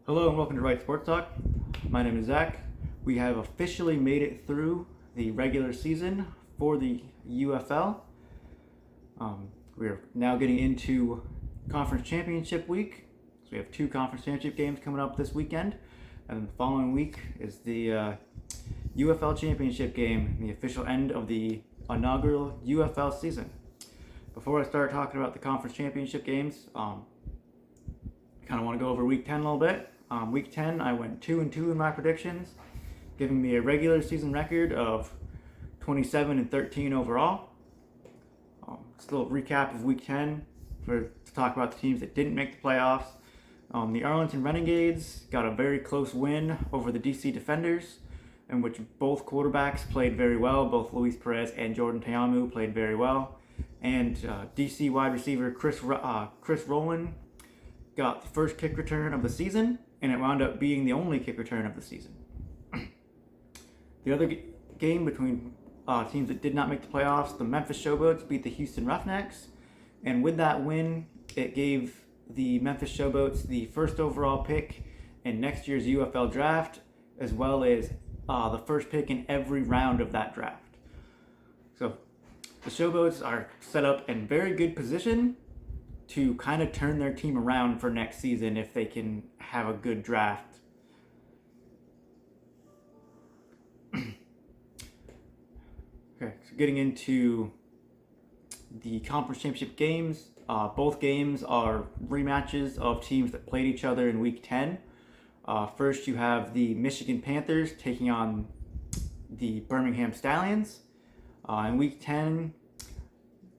Hello and welcome to Right Sports Talk. My name is Zach. We have officially made it through the regular season for the UFL. We're now getting into Conference Championship week. So we have two Conference Championship games coming up this weekend. And the following week is the UFL Championship game, the official end of the inaugural UFL season. Before I start talking about the Conference Championship games, I kind of want to go over Week 10 a little bit. Week 10, I went 2-2 in my predictions, giving me a regular season record of 27-13 overall. Just a little recap of Week 10 to talk about the teams that didn't make the playoffs. The Arlington Renegades got a very close win over the DC Defenders, in which both quarterbacks played very well. Both Luis Perez and Jordan Teamu played very well. And DC wide receiver Chris Rowland got the first kick return of the season, and it wound up being the only kick return of the season. The other game between teams that did not make the playoffs, the Memphis Showboats beat the Houston Roughnecks, and with that win, it gave the Memphis Showboats the first overall pick in next year's UFL draft, as well as the first pick in every round of that draft. So the Showboats are set up in very good position to kind of turn their team around for next season if they can have a good draft. Okay, so getting into the Conference Championship games, both games are rematches of teams that played each other in Week 10. First, you have the Michigan Panthers taking on the Birmingham Stallions. In Week 10,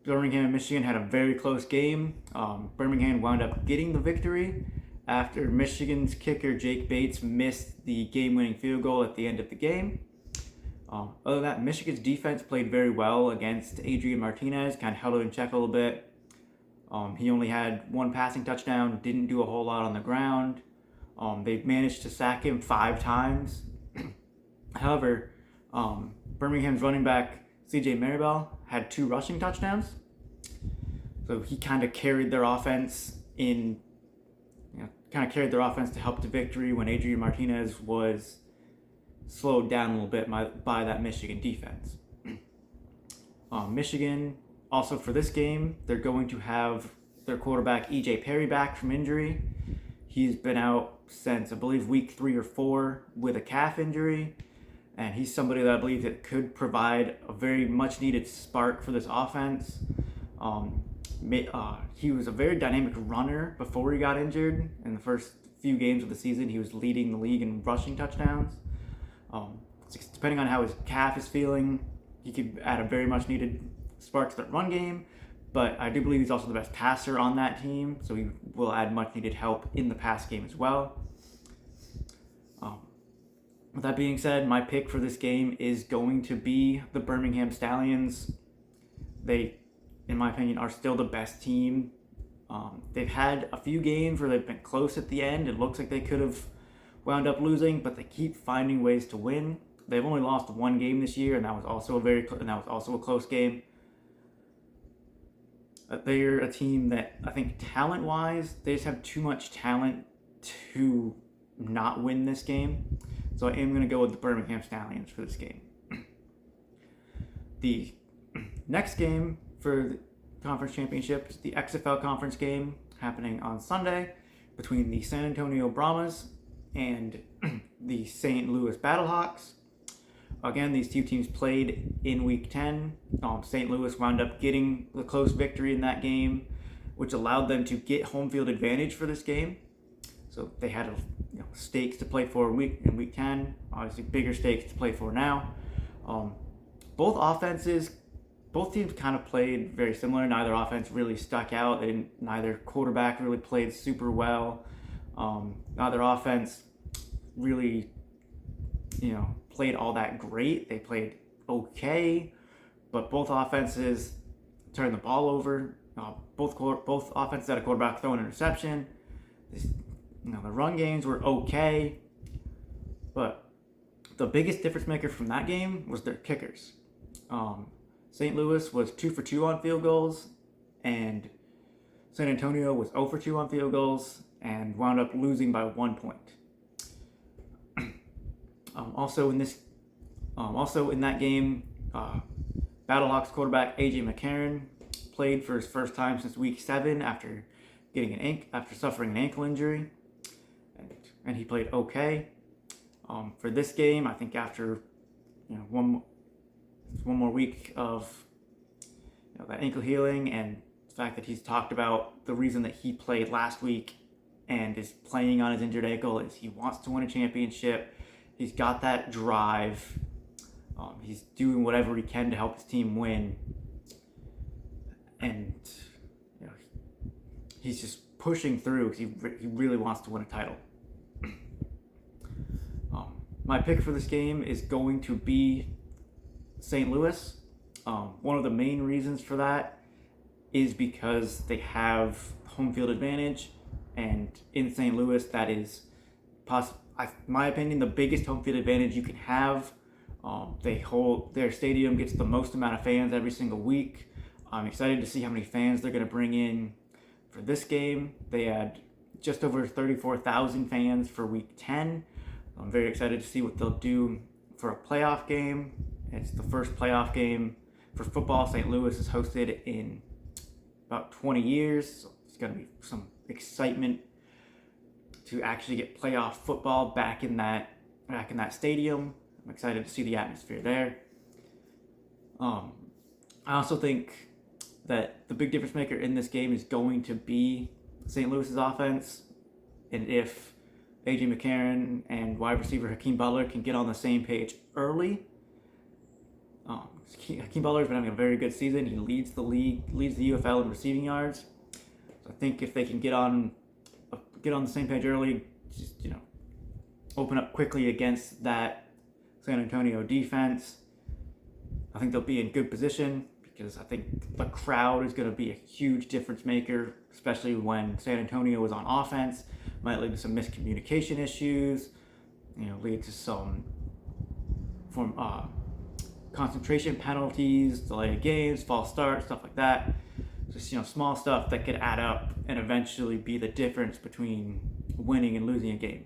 Birmingham and Michigan had a very close game. Birmingham wound up getting the victory after Michigan's kicker Jake Bates missed the game-winning field goal at the end of the game. Other than that, Michigan's defense played very well against Adrian Martinez, kind of held it in check a little bit. He only had one passing touchdown, didn't do a whole lot on the ground. They managed to sack him 5 times. However, Birmingham's running back CJ Maribel had 2 rushing touchdowns. So he kind of carried their offense to help the victory when Adrian Martinez was slowed down a little bit by that Michigan defense. Michigan, also for this game, they're going to have their quarterback E.J. Perry back from injury. He's been out since, I believe, week 3 or 4 with a calf injury. And he's somebody that I believe that could provide a very much needed spark for this offense. He was a very dynamic runner before he got injured. In the first few games of the season, he was leading the league in rushing touchdowns. Depending on how his calf is feeling, he could add a very much needed spark to the run game. But I do believe he's also the best passer on that team, so he will add much needed help in the pass game as well. With that being said, my pick for this game is going to be the Birmingham Stallions. They, in my opinion, are still the best team. They've had a few games where they've been close at the end. It looks like they could have wound up losing, but they keep finding ways to win. They've only lost 1 game this year, and that was also a close game. They're a team that I think talent-wise, they just have too much talent to not win this game. So I am going to go with the Birmingham Stallions for this game. The next game for the Conference Championship is the XFL Conference game happening on Sunday between the San Antonio Brahmas and the St. Louis Battlehawks. Again, these two teams played in Week 10. St. Louis wound up getting the close victory in that game, which allowed them to get home field advantage for this game. So they had stakes to play for in Week 10, obviously bigger stakes to play for now. Both teams kind of played very similar. Neither offense really stuck out. Neither quarterback really played super well. Neither offense really, played all that great. They played okay, but both offenses turned the ball over. Both offenses had a quarterback throw an interception. The run games were okay, but the biggest difference maker from that game was their kickers. St. Louis was 2 for 2 on field goals, and San Antonio was 0 for 2 on field goals. and wound up losing by 1 point. Also in that game, Battlehawks quarterback AJ McCarron played for his first time since week 7 after suffering an ankle injury, and he played okay. For this game, I think after one more week of that ankle healing, and the fact that he's talked about the reason that he played last week and is playing on his injured ankle is he wants to win a championship. He's got that drive. He's doing whatever he can to help his team win, and he's just pushing through because he really wants to win a title. My pick for this game is going to be St. Louis. One of the main reasons for that is because they have home field advantage, and in St. Louis, that is, in my opinion, the biggest home field advantage you can have. Their stadium gets the most amount of fans every single week. I'm excited to see how many fans they're going to bring in for this game. They had just over 34,000 fans for week 10. I'm very excited to see what they'll do for a playoff game. It's the first playoff game for football St. Louis has hosted in about 20 years. So it's going to be some excitement to actually get playoff football back in that stadium. I'm excited to see the atmosphere there. I also think that the big difference maker in this game is going to be St. Louis's offense, and if AJ McCarron and wide receiver Hakeem Butler can get on the same page early. Hakeem Butler's been having a very good season. He leads the UFL in receiving yards. So I think if they can get on the same page early, just open up quickly against that San Antonio defense, I think they'll be in good position, because I think the crowd is going to be a huge difference maker, especially when San Antonio is on offense. Might lead to some miscommunication issues, lead to some concentration penalties, delayed games, false starts, stuff like that. Just small stuff that could add up and eventually be the difference between winning and losing a game.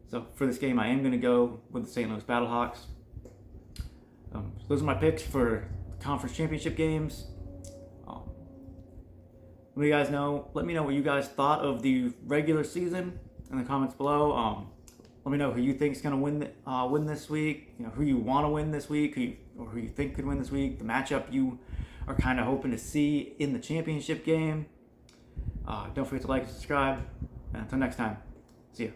So for this game, I am going to go with the St. Louis Battlehawks. Those are my picks for conference championship games. Let me know what you guys thought of the regular season in the comments below. Let me know who you think is going to win this week. Who you want to win this week, who you think could win this week. The matchup you are kind of hoping to see in the championship game. Don't forget to like and subscribe. And until next time, see ya.